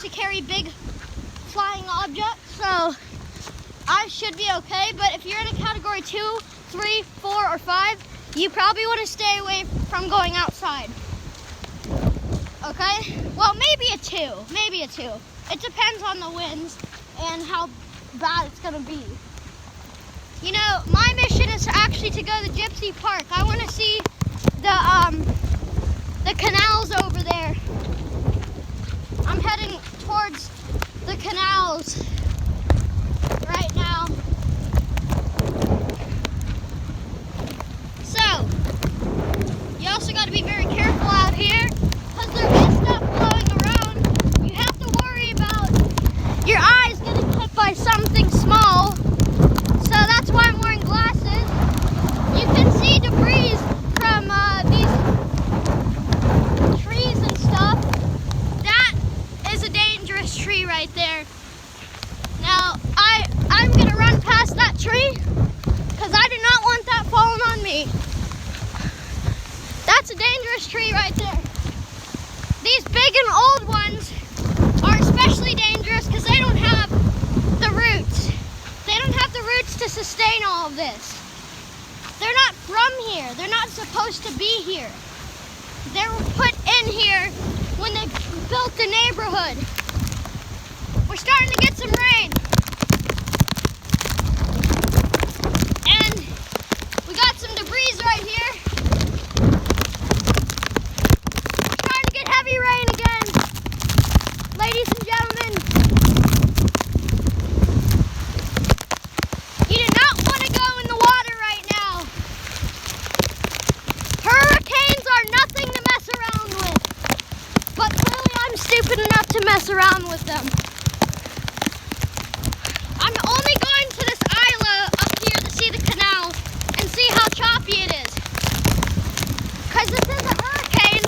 to carry big flying objects, so I should be okay. But if you're in a category 2, 3, 4, or 5, you probably want to stay away from going outside. Okay? Well, maybe a 2. Maybe a 2. It depends on the winds and how bad it's going to be. You know, my mission is actually to go to Gypsy Park. I want to see the canals over there. I'm heading towards the canals right now. So, you also got to be very careful out here because there is stuff blowing around. You have to worry about your eyes getting hit by something small. So that's why I'm wearing glasses. You can see debris from these trees and stuff. That is a dangerous tree right there. Now, I'm gonna run past that tree because I do not want that falling on me. That's a dangerous tree right there. These big and old ones are especially dangerous because they don't have the roots. They don't have the roots to sustain all of this. They're not from here. They're not supposed to be here. They were put in here when they built the neighborhood. We're starting to get some rain. And we got some debris right here. We're starting to get heavy rain again. Ladies and gentlemen, you do not want to go in the water right now. Hurricanes are nothing to mess around with. But clearly I'm stupid enough to mess around with them. I'm only going to this isla up here to see the canal and see how choppy it is. Because this is a hurricane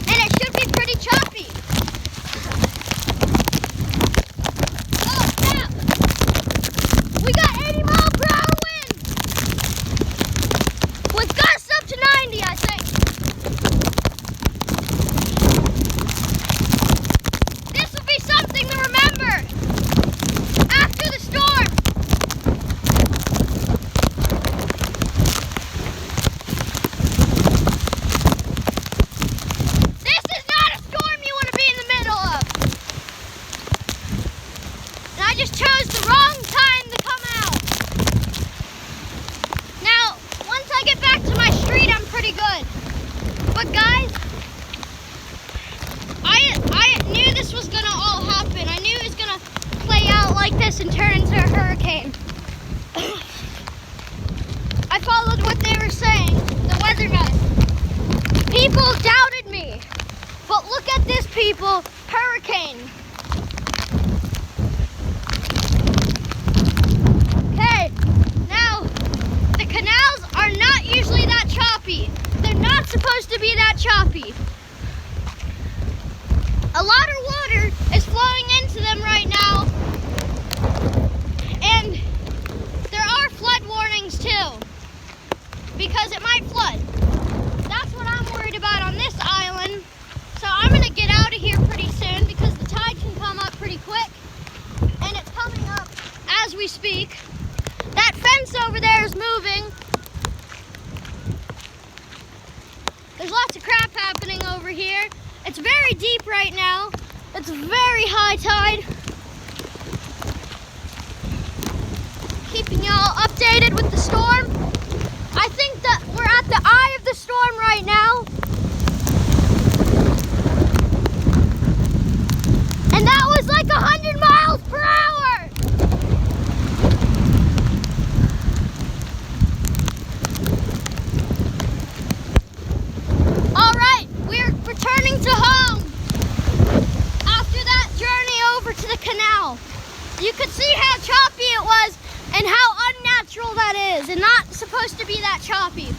and it should be pretty choppy. Oh snap! We got 80 mile per hour wind! With gusts up to 90, I think. This will be something to remember after the storm. This is not a storm you want to be in the middle of. And I just chose the wrong time to come out. Now, once I get back to my street, I'm pretty good. But guys, I knew this was gonna all happen. I knew it was gonna play out like this and turn into a hurricane. I followed what they were saying, the weather guys. People doubted me. But look at this, people. Hurricane. Okay, now the canals are not usually that choppy. They're not supposed to be that choppy. A lot of water is flowing into them right now. And there are flood warnings too, because it might flood. That's what I'm worried about on this island. So I'm gonna get out of here pretty soon because the tide can come up pretty quick. And it's coming up as we speak. That fence over there is moving. There's lots of crap happening over here. It's very deep right now. It's very high tide. Keeping y'all updated with the storm. I think that we're at the eye of the storm right now. And that was like 100 miles per hour. All right, we're returning to home after that journey over to the canal. You could see how choppy it was and how unnatural that is, and not supposed to be that choppy.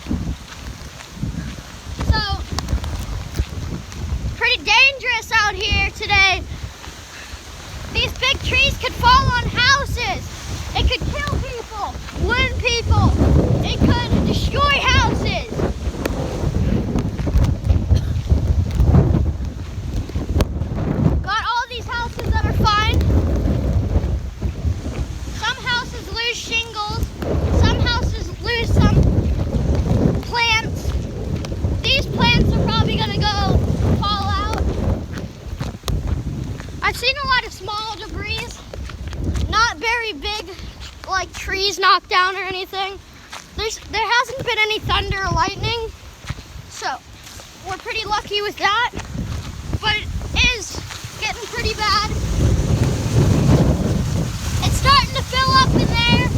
So, pretty dangerous out here today. These big trees could fall on houses. It could kill people, wound people. It could destroy houses. Got all these houses small debris, not very big, like trees knocked down or anything. There hasn't been any thunder or lightning, so we're pretty lucky with that, but it is getting pretty bad. It's starting to fill up in there.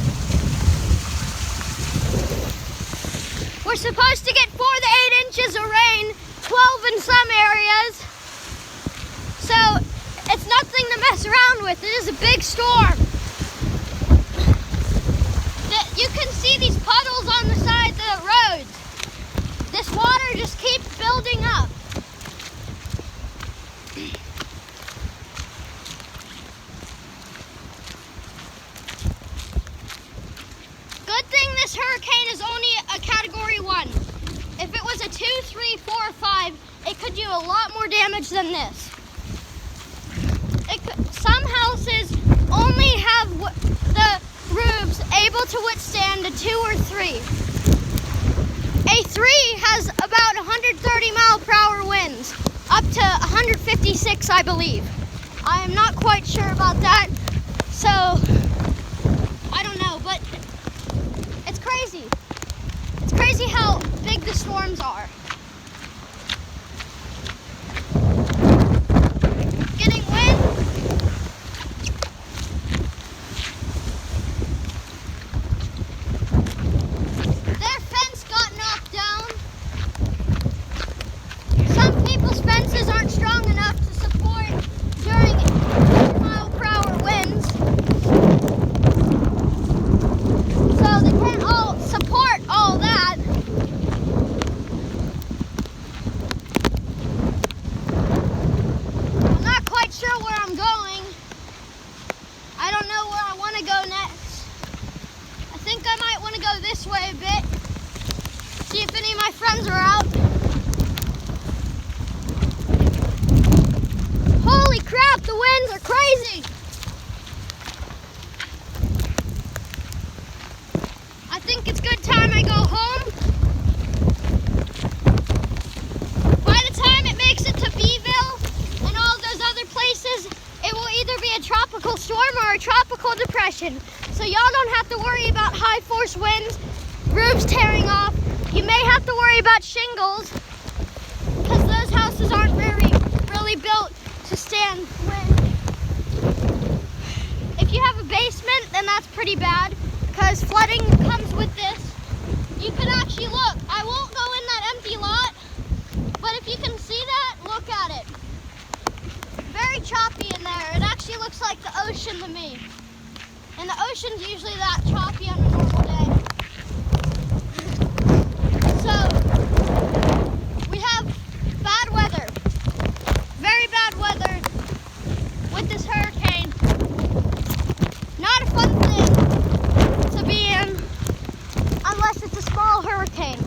We're supposed to get 4 to 8 inches of rain, 12 in some areas, so it's nothing to mess around with. It is a big storm. You can see these puddles on the side of the roads. This water just keeps building up. Good thing this hurricane is only a category 1. If it was a 2, 3, 4, or 5, it could do a lot more damage than this. Some houses only have the roofs able to withstand a 2 or 3. A 3 has about 130 mile per hour winds, up to 156, I believe. I am not quite sure about that, so I don't know, but it's crazy. It's crazy how big the storms are. Getting wind. Their fence got knocked down. Some people's fences aren't strong enough to support during 100 mile per hour winds. So they can't all support all that. I'm not quite sure where I'm going. I don't know where I want to go next. I think I might want to go this way a bit. See if any of my friends are out. Holy crap, the winds are crazy. I think it's good time I go home. By the time it makes it to Beeville and all those other places, it will either be a tropical storm or a tropical depression. So y'all don't have to worry about high force winds, roofs tearing off. You may have to worry about shingles because those houses aren't really built to stand wind. If you have a basement, then that's pretty bad because flooding comes with this. You can actually look. I won't go in that empty lot, but if you can see that, look at it. Very choppy in there. It actually looks like the ocean to me. And the ocean's usually that choppy on a normal day. So, we have bad weather. Very bad weather with this hurricane. Not a fun thing to be in unless it's a small hurricane.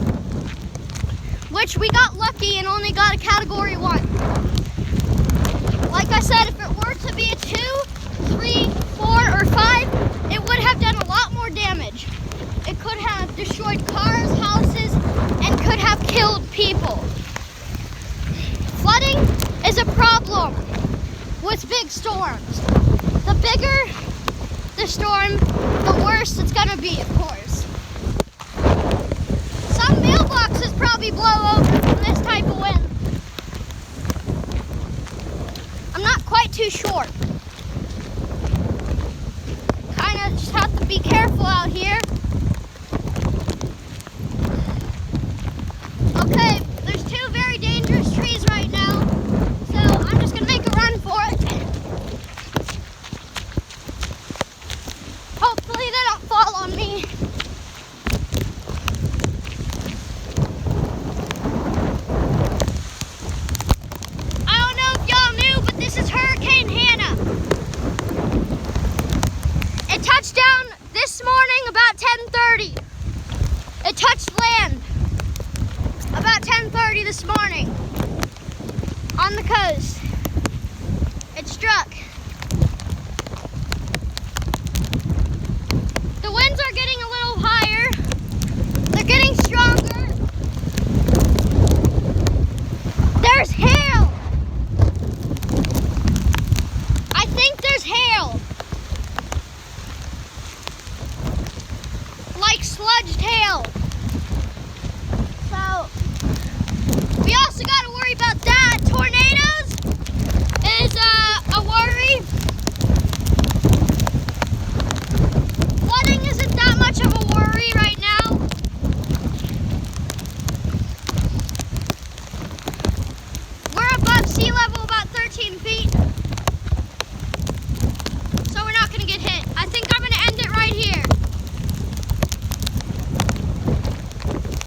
Which we got lucky and only got a category 1. Like I said, if it were to be a 2, 3, 4, or 5, it would have done a lot more damage. It could have destroyed cars, houses, and could have killed people. Flooding is a problem with big storms. The bigger the storm, the worse it's gonna be, of course. Some mailboxes probably blow over from this type of wind. I'm not quite too sure. Kinda just have to be careful out here.